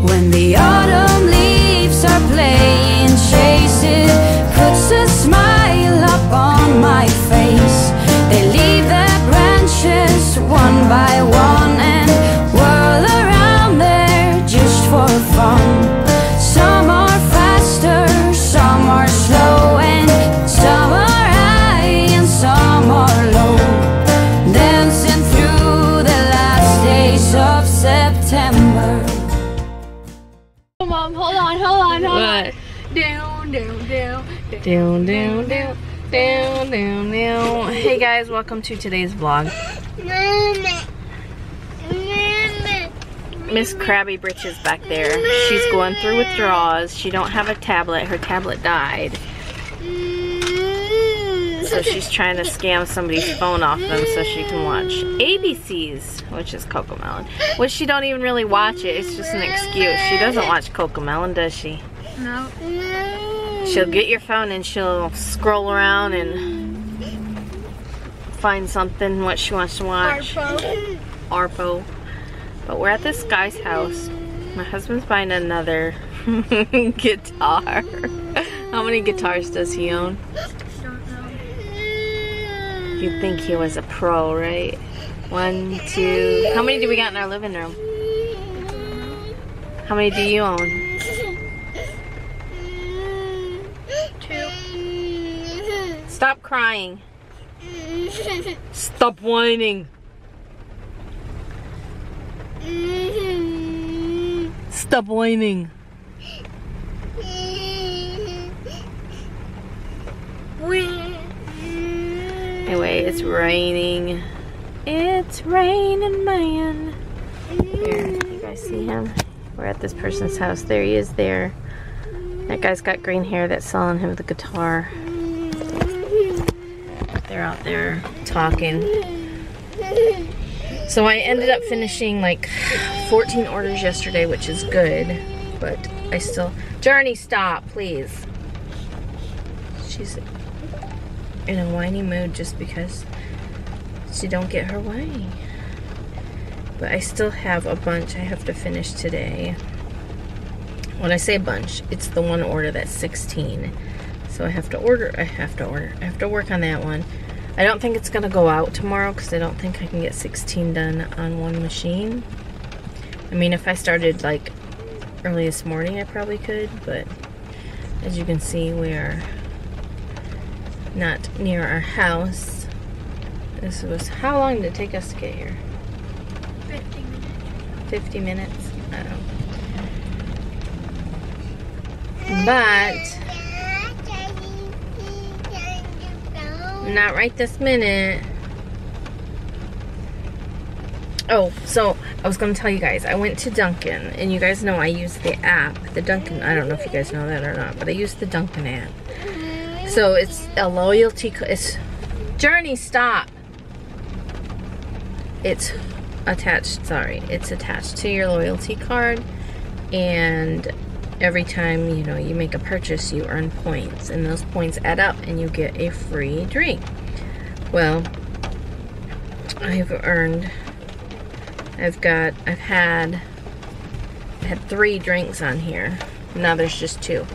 When the autumn leaves are playing chase, it puts a smile up on my face. They leave their branches one by one and whirl around there just for fun. Some are faster, some are slow, and some are high and some are low, dancing through the last days of September. Mom, hold on. What? Down. Down. Hey guys, welcome to today's vlog. Miss Krabby Britches back there. She's going through withdrawals. She don't have a tablet. Her tablet died. So she's trying to scam somebody's phone off them so she can watch ABCs, which is Cocomelon. Which she don't even really watch it. It's just an excuse. She doesn't watch Cocomelon, does she? No. She'll get your phone and she'll scroll around and find something what she wants to watch. Arpo. But we're at this guy's house. My husband's buying another guitar. How many guitars does he own? Don't know. You'd think he was a pro, right? 1, 2. How many do we got in our living room? How many do you own? 2. Stop crying. Stop whining. Stop whining. Anyway, it's raining. It's raining, man. Here, you guys see him? We're at this person's house. There he is there. That guy's got green hair that's selling him the guitar. They're out there talking. So I ended up finishing like 14 orders yesterday, which is good. But I still... Journey, stop, please. She's in a whiny mood just because she don't get her way. But I still have a bunch I have to finish today. When I say a bunch, it's the one order that's 16. So I have to work on that one. I don't think it's gonna go out tomorrow because I don't think I can get 16 done on one machine. I mean, if I started like early this morning, I probably could, but as you can see, we are not near our house. This was, how long did it take us to get here? 50 minutes. 50 minutes? I don't know. But not right this minute. Oh, so I was going to tell you guys, I went to Dunkin', and you guys know I use the app, the Dunkin', I don't know if you guys know that or not, but I use the Dunkin' app. So it's a loyalty, it's, Journey, stop. It's attached, sorry, it's attached to your loyalty card, and every time, you know, you make a purchase, you earn points, and those points add up, and you get a free drink. Well, I've had 3 drinks on here. Now there's just 2.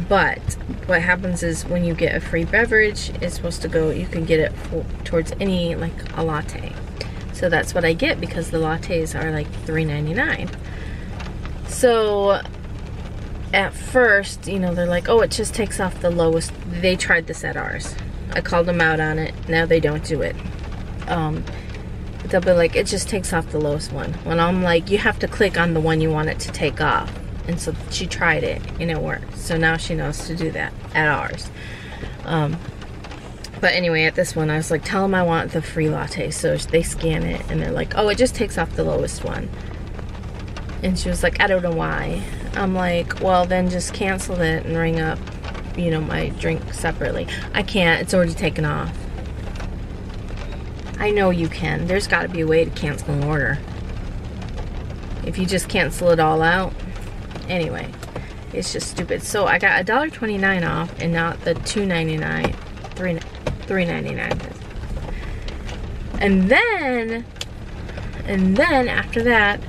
But what happens is when you get a free beverage, it's supposed to go, you can get it towards any, like a latte. So that's what I get because the lattes are like $3.99. So at first, you know, they're like, oh, it just takes off the lowest. They tried this at ours. I called them out on it. Now they don't do it. They'll be like, it just takes off the lowest one. When I'm like, you have to click on the one you want it to take off. And so she tried it and it worked. So now she knows to do that at ours. But anyway, at this one, I was like, tell them I want the free latte. So they scan it and they're like, oh, it just takes off the lowest one. And she was like, I don't know why. I'm like, well, then just cancel it and ring up, you know, my drink separately. I can't, it's already taken off. I know you can. There's got to be a way to cancel an order. If you just cancel it all out. Anyway, it's just stupid. So I got $1.29 off and not the $2.99, $3.99. And then after that,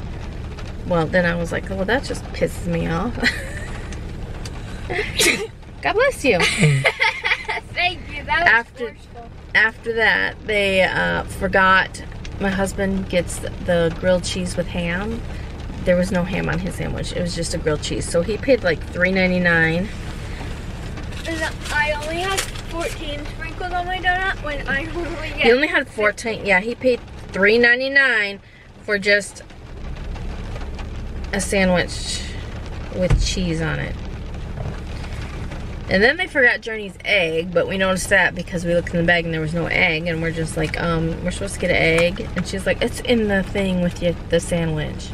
well, then I was like, well, that just pisses me off. God bless you. Thank you. That was forceful. After that, they forgot. My husband gets the grilled cheese with ham. There was no ham on his sandwich. It was just a grilled cheese. So he paid like $3.99. And I only had 14 sprinkles on my donut when I normally get. He only had 14. Yeah, he paid $3.99 for just a sandwich with cheese on it. And then they forgot Journey's egg, but we noticed that because we looked in the bag and there was no egg, and we're just like, we're supposed to get an egg, and she's like, it's in the thing with you, the sandwich.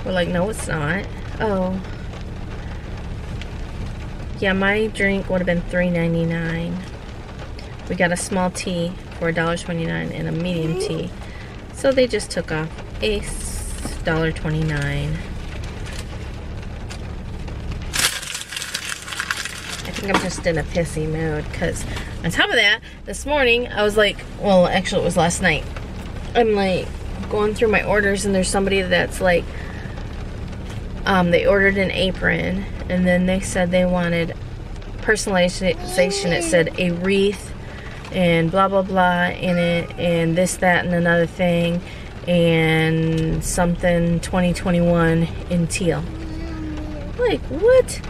We're like, no, it's not. Oh. Yeah, my drink would have been $3.99. We got a small tea for $1.29 and a medium tea. So they just took off a $1.29. I think I'm just in a pissy mood because on top of that, this morning I was like, well, actually it was last night. I'm like going through my orders and there's somebody that's like, they ordered an apron and then they said they wanted personalization. It said a wreath and blah blah blah in it and this, that, and another thing and something 2021 in teal. Like, what?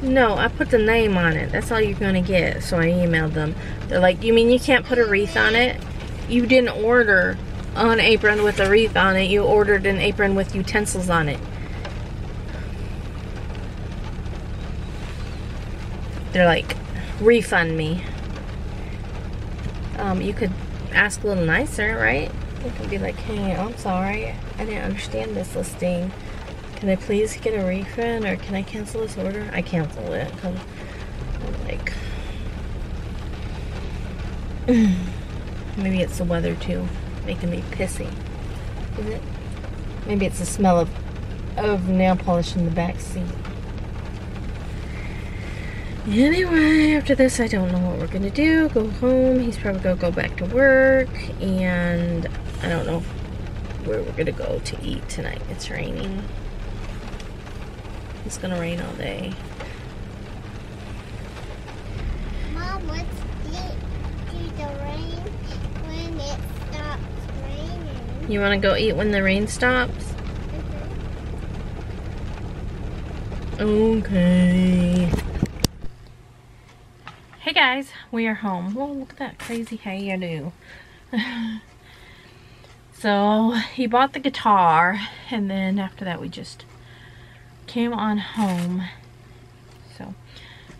No, I put the name on it. That's all you're gonna get. So I emailed them. They're like, you mean you can't put a wreath on it? You didn't order an apron with a wreath on it. You ordered an apron with utensils on it. They're like, refund me. You could ask a little nicer, right? You could be like, hey, I'm sorry. I didn't understand this listing. Can I please get a refund or can I cancel this order? I cancel it because I'm like, maybe it's the weather too, making me pissy. Is it? Maybe it's the smell of nail polish in the back seat. Anyway, after this, I don't know what we're gonna do. Go home. He's probably gonna go back to work, and I don't know where we're gonna go to eat tonight. It's raining. It's gonna rain all day. Mom, let's eat to the rain when it stops raining. You wanna go eat when the rain stops? Okay. Hey guys, we are home. Whoa, look at that crazy how you do. So he bought the guitar and then after that we just came on home. So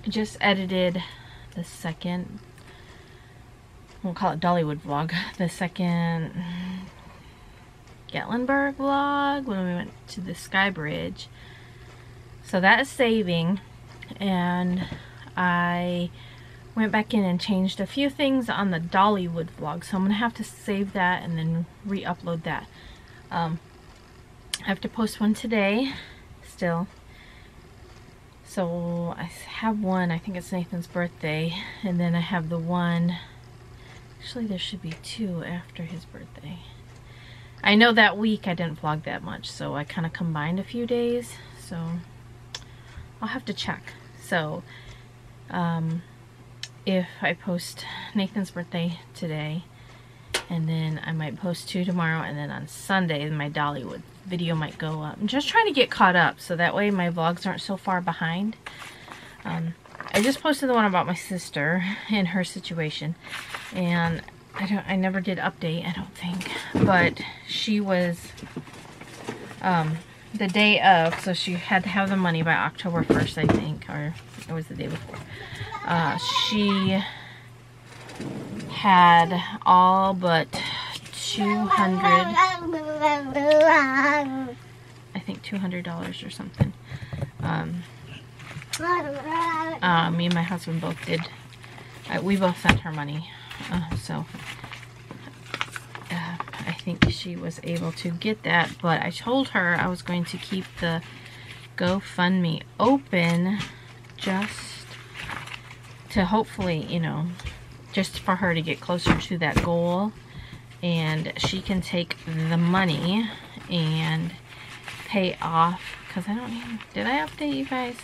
I just edited the second, we'll call it Dollywood vlog, the second Gatlinburg vlog when we went to the Sky Bridge. So that is saving, and I went back in and changed a few things on the Dollywood vlog, so I'm gonna have to save that and then re-upload that. I have to post one today still. So I have one, I think it's Nathan's birthday, and then I have the one, actually there should be two after his birthday. I know that week I didn't vlog that much, so I kind of combined a few days, so I'll have to check. So if I post Nathan's birthday today, and then I might post two tomorrow, and then on Sunday my Dollywood video might go up. I'm just trying to get caught up so that way my vlogs aren't so far behind. I just posted the one about my sister and her situation, and I never did update, I don't think, but she was the day of, so she had to have the money by October 1st, I think, or it was the day before. She had all but I think $200 or something. Me and my husband both did. We both sent her money, so I think she was able to get that, but I told her I was going to keep the GoFundMe open just to hopefully, you know, just for her to get closer to that goal, and she can take the money and pay off, because I don't even, did I update you guys?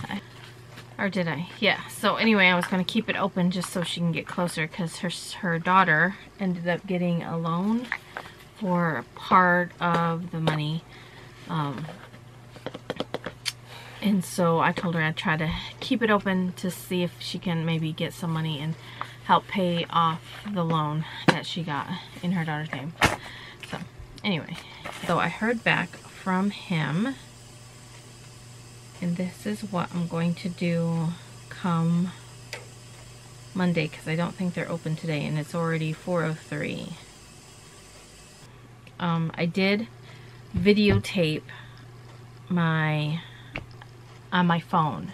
Or did I? Yeah. So anyway, I was going to keep it open just so she can get closer, because her daughter ended up getting a loan for part of the money. And so I told her I'd try to keep it open to see if she can maybe get some money and help pay off the loan that she got in her daughter's name. So anyway, so I heard back from him, and this is what I'm going to do come Monday, because I don't think they're open today, and it's already 4:03. I did videotape on my phone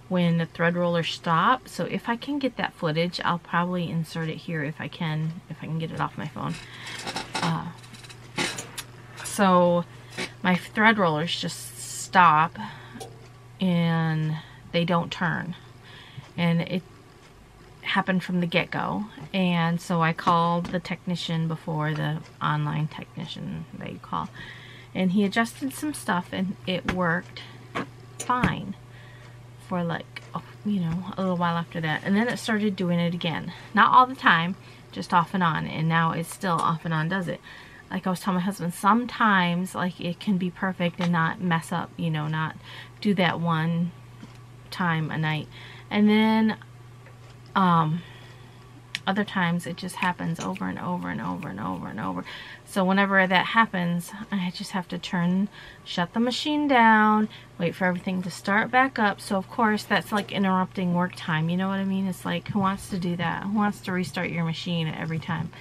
when the thread roller stopped, so if I can get that footage, I'll probably insert it here if I can get it off my phone. So my thread rollers just stop and they don't turn, and it happened from the get-go. And so I called the technician before, the online technician that you call, and he adjusted some stuff and it worked fine for like, you know, a little while after that, and then it started doing it again. Not all the time, just off and on, and now it's still off and on does it. Like I was telling my husband, sometimes like it can be perfect and not mess up, you know, not do that one time a night, and then other times it just happens over and over and over and over and over. So whenever that happens, I just have to shut the machine down, wait for everything to start back up. So of course that's like interrupting work time, you know what I mean? It's like, who wants to do that? Who wants to restart your machine every time?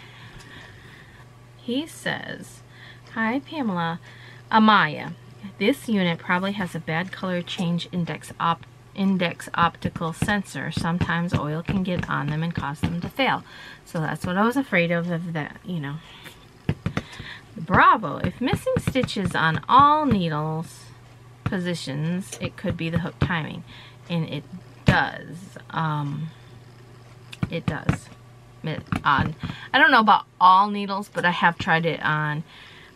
He says, "Hi Pamela, Amaya, this unit probably has a bad color change index optical sensor. Sometimes oil can get on them and cause them to fail." So that's what I was afraid of that, you know. Bravo, if missing stitches on all needles positions, it could be the hook timing. And it does. It does. I don't know about all needles, but I have tried it on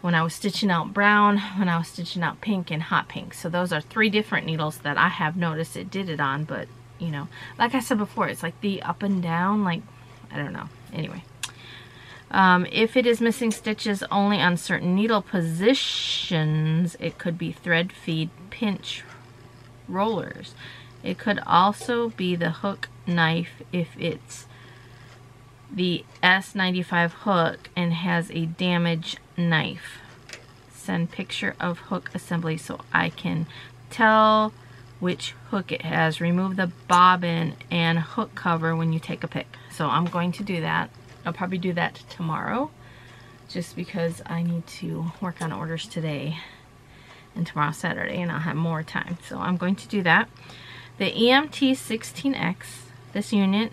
when I was stitching out brown, when I was stitching out pink and hot pink. So those are 3 different needles that I have noticed it did it on. But, you know, like I said before, it's like the up and down, like, I don't know. Anyway. If it is missing stitches only on certain needle positions, it could be thread feed pinch rollers. It could also be the hook knife if it's the S95 hook and has a damaged knife. Send picture of hook assembly so I can tell which hook it has. Remove the bobbin and hook cover when you take a pic. So I'm going to do that. I'll probably do that tomorrow, just because I need to work on orders today and tomorrow Saturday, and I'll have more time. So I'm going to do that. The EMT 16X, this unit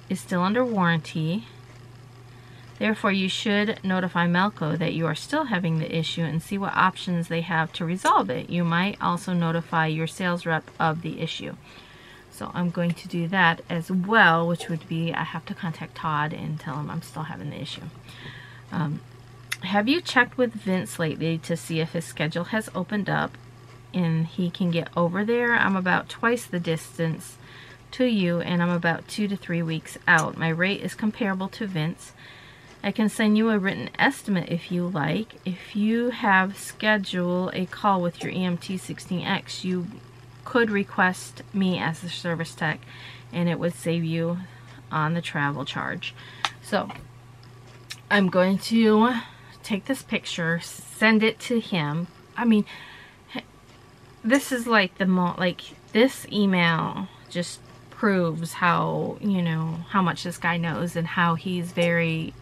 is still under warranty. Therefore, you should notify Melco that you are still having the issue and see what options they have to resolve it. You might also notify your sales rep of the issue. So I'm going to do that as well, which would be I have to contact Todd and tell him I'm still having the issue. Have you checked with Vince lately to see if his schedule has opened up and he can get over there? I'm about twice the distance to you, and I'm about 2 to 3 weeks out. My rate is comparable to Vince. I can send you a written estimate if you like. If you have scheduled a call with your EMT 16X, you could request me as the service tech, and it would save you on the travel charge. So I'm going to take this picture, send it to him. I mean, this is like this email just proves how, you know, how much this guy knows and how he's very,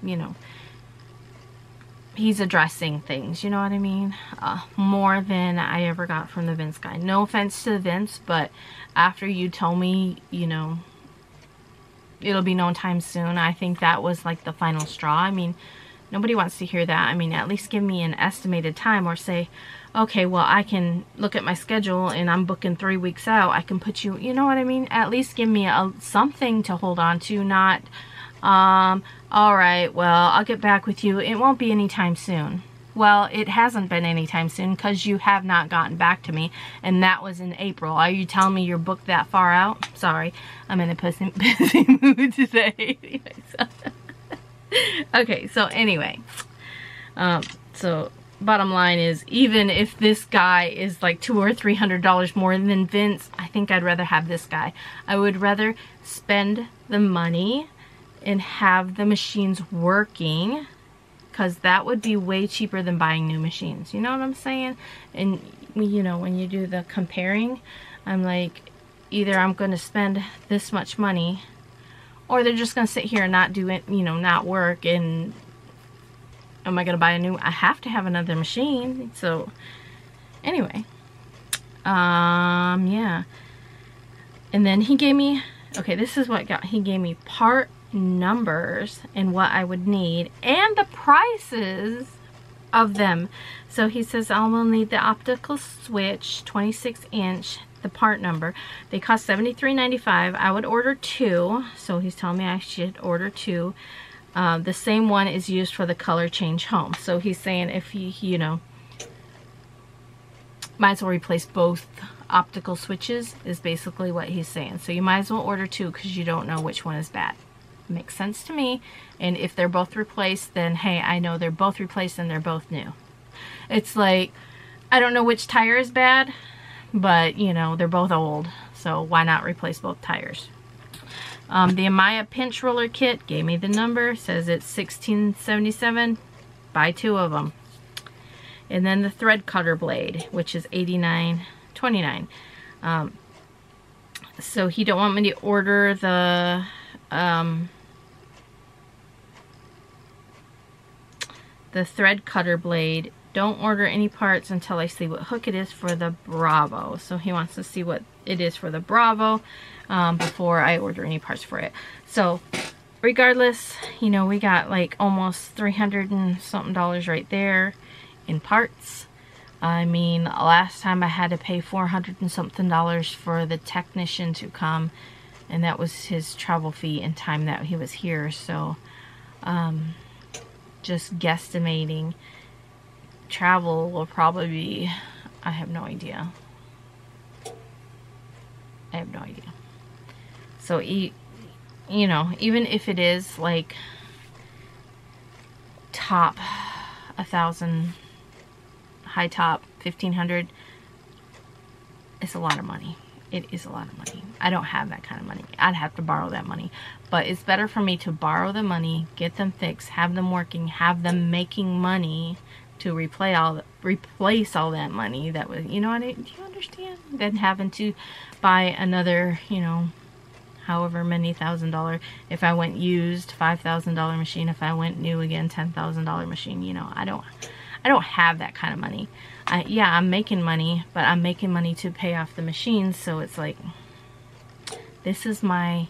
you know, he's addressing things, you know what I mean? More than I ever got from the Vince guy. No offense to Vince, but after you told me, you know, it'll be no time soon, I think that was like the final straw. I mean, nobody wants to hear that. I mean, at least give me an estimated time, or say, okay, well, I can look at my schedule and I'm booking 3 weeks out. I can put you, you know what I mean? At least give me something to hold on to, not, all right, well, I'll get back with you. It won't be anytime soon. Well, it hasn't been anytime soon because you have not gotten back to me, and that was in April. Are you telling me you're booked that far out? Sorry, I'm in a busy mood today. Okay, so anyway, so bottom line is, even if this guy is like $200 or $300 more than Vince, I think I'd rather have this guy. I would rather spend the money and have the machines working, because that would be way cheaper than buying new machines. You know what I'm saying? And you know, when you do the comparing, I'm like, either I'm going to spend this much money, or they're just going to sit here and not do it, you know, not work. And am I going to buy a new? I have to have another machine. So anyway, yeah. And then he gave me, okay, this is what he gave me part numbers and what I would need and the prices of them. So he says I will need the optical switch, 26-inch, the part number. They cost $73.95. I would order 2, so he's telling me I should order 2. The same one is used for the color change home. So he's saying if you know, might as well replace both optical switches, is basically what he's saying. So you might as well order 2 because you don't know which one is bad. Makes sense to me. And if they're both replaced, then hey, I know they're both replaced and they're both new. It's like, I don't know which tire is bad, but you know, they're both old, so why not replace both tires? The Amaya pinch roller kit gave me the number, says it's $16.77. Buy 2 of them. And then the thread cutter blade, which is $89.29. So he don't want me to order the thread cutter blade. Don't order any parts until I see what hook it is for the Bravo. So he wants to see what it is for the Bravo before I order any parts for it. So regardless, you know, we got like almost $300 and something right there in parts. I mean, last time I had to pay $400 and something for the technician to come, and that was his travel fee and time that he was here. So just guesstimating, travel will probably be, I have no idea. I have no idea. So you know, even if it is like top 1,000, high top 1,500, it's a lot of money. It is a lot of money. I don't have that kind of money. I'd have to borrow that money. But it's better for me to borrow the money, get them fixed, have them working, have them making money to replace all that money that was, you know what do you understand? Than having to buy another, you know, however many $1,000, if I went used, $5,000 machine, if I went new again, $10,000 machine. You know, I don't have that kind of money. Yeah, I'm making money, but I'm making money to pay off the machines. So it's like, this is my,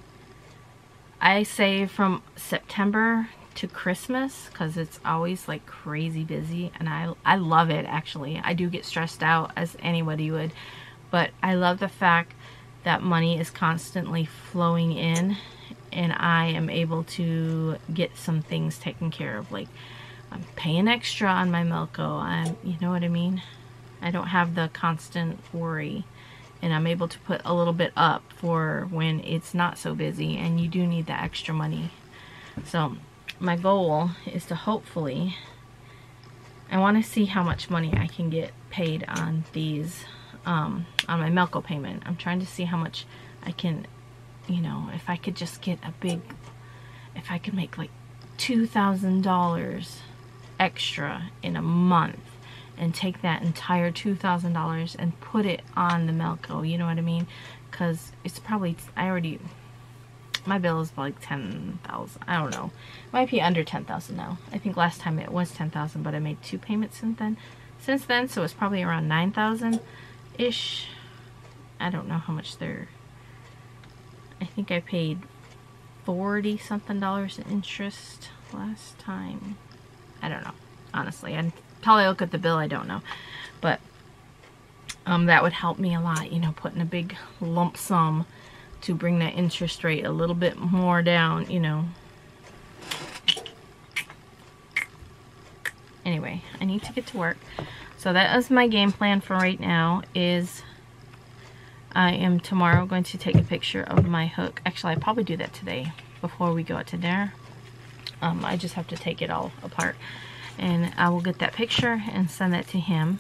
I save from September to Christmas because it's always like crazy busy, and I love it. Actually, I do get stressed out, as anybody would, but I love the fact that money is constantly flowing in and I am able to get some things taken care of. Like, I'm paying extra on my Melco. You know what I mean? I don't have the constant worry, and I'm able to put a little bit up for when it's not so busy and you do need the extra money. So my goal is to hopefully, I want to see how much money I can get paid on these, on my Melco payment. I'm trying to see how much I can, you know, if I could just get a big, if I could make like $2,000 extra in a month and take that entire $2,000 and put it on the Melco, you know what I mean? Because it's probably, I already, my bill is like 10,000. I don't know. It might be under 10,000 now. I think last time it was 10,000, but I made 2 payments since then, so it's probably around 9,000-ish. I don't know how much they're, I think I paid $40-something in interest last time. I don't know, honestly. I'd probably look at the bill, I don't know. But that would help me a lot, you know, putting a big lump sum to bring that interest rate a little bit more down, you know. anyway, I need to get to work. So that is my game plan for right now. Is I am tomorrow going to take a picture of my hook. Actually, I'll probably do that today before we go out to dinner. I just have to take it all apart, and I will get that picture and send that to him.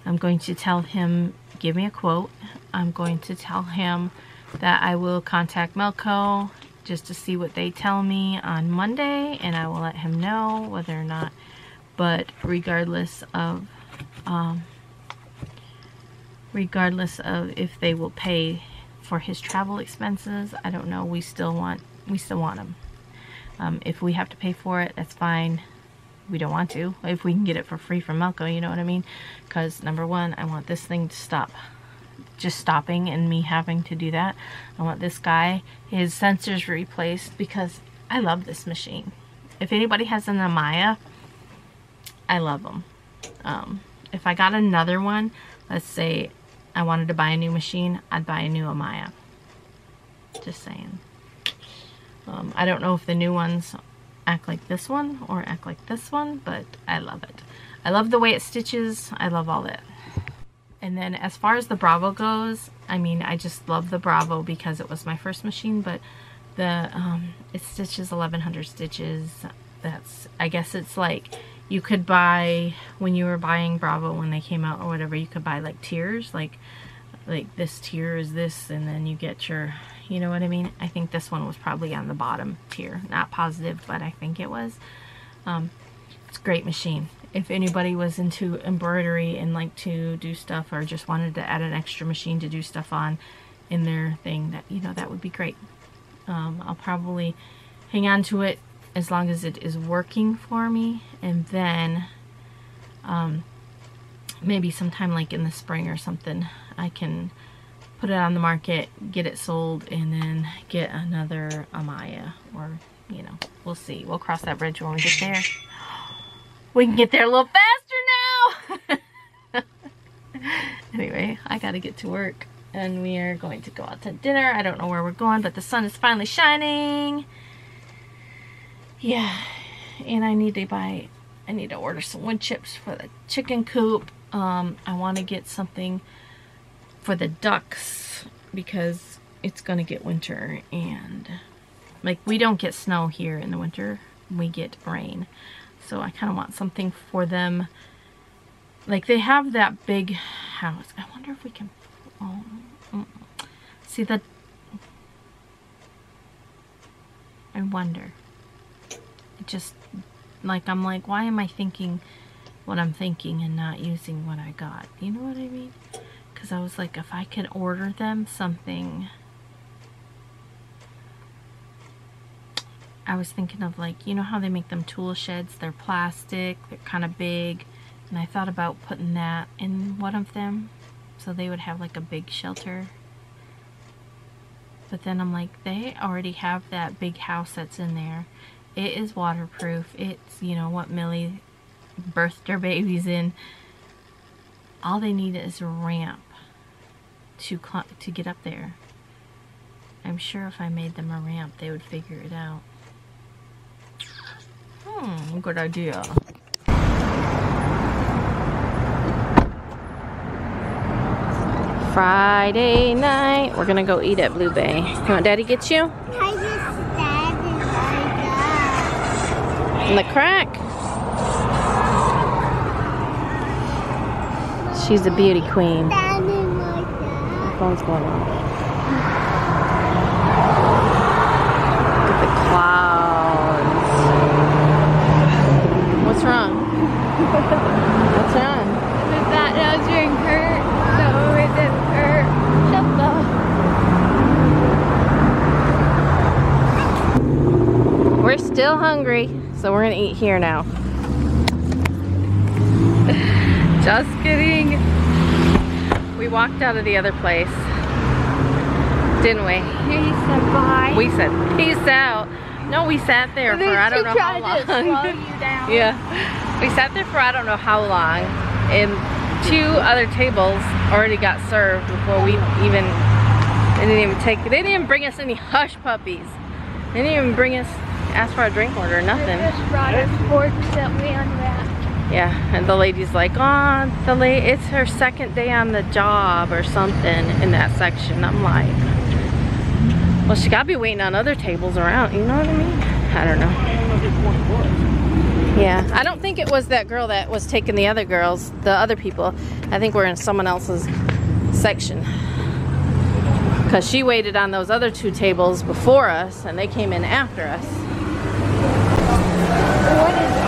I'm going to tell him, give me a quote. I'm going to tell him that I will contact Melco just to see what they tell me on Monday, and I will let him know whether or not, but regardless of if they will pay for his travel expenses, I don't know. We still want him. If we have to pay for it, that's fine. We don't want to. If we can get it for free from Melco, you know what I mean? Because number one, I want this thing to stop. Just stopping and me having to do that. I want this guy, his sensors replaced, because I love this machine. If anybody has an Amaya, I love them. If I got another one, let's say I wanted to buy a new machine, I'd buy a new Amaya. Just saying. I don't know if the new ones act like this one or act like this one, but I love it. I love the way it stitches. I love all that. And then as far as the Bravo goes, I mean, I just love the Bravo because it was my first machine, but the it stitches 1100 stitches. That's, I guess it's like you could buy, when you were buying Bravo when they came out or whatever, you could buy like tiers, like this tier is this, and then you get your, you know what I mean? I think this one was probably on the bottom tier. Not positive, but I think it was. It's a great machine. If anybody was into embroidery and like to do stuff, or just wanted to add an extra machine to do stuff on in their thing, that, you know, that would be great. I'll probably hang on to it as long as it is working for me, and then maybe sometime like in the spring or something, I can put it on the market, get it sold, and then get another Amaya, or, you know, we'll see. We'll cross that bridge when we get there. We can get there a little faster now. Anyway, I gotta get to work, and we are going to go out to dinner. I don't know where we're going, but the sun is finally shining. Yeah, and I need to order some wood chips for the chicken coop. I want to get something for the ducks because it's gonna get winter, and like, we don't get snow here in the winter, we get rain. So I kind of want something for them. Like, they have that big house. I wonder if we can, see that. I wonder. It just, like, I'm like, why am I thinking what I'm thinking and not using what I got? You know what I mean? Because I was like, if I could order them something. I was thinking of, like, you know how they make them tool sheds? They're plastic, they're kind of big, and I thought about putting that in one of them so they would have like a big shelter. But then I'm like, they already have that big house that's in there. It is waterproof. It's, you know, what Millie birthed her babies in. All they need is a ramp to get up there. I'm sure if I made them a ramp, they would figure it out. Good idea. Friday night, we're gonna go eat at Blue Bay. You want Daddy get you? I just standing like that. In the crack. She's a beauty queen. Standing like that. Phone's going on. Look at the clouds. What's wrong? What's wrong? That nose ring hurt, so it didn't hurt. Shut the. We're still hungry, so we're gonna eat here now. Just kidding. We walked out of the other place, didn't we? He said bye. We said peace out. No, we sat there for I don't know how long. Slow you down. Yeah, we sat there for I don't know how long, and 2 other tables already got served before we even. They didn't even bring us any hush puppies. They didn't even ask for a drink order, nothing. They just brought us forks that we unwrapped. Yeah, and the lady's like, oh, it's her second day on the job or something in that section. I'm like, well, she gotta be waiting on other tables around, you know what I mean? I don't know. Yeah, I don't think it was that girl that was taking the other girls, the other people. I think we're in someone else's section. Because she waited on those other 2 tables before us, and they came in after us. What is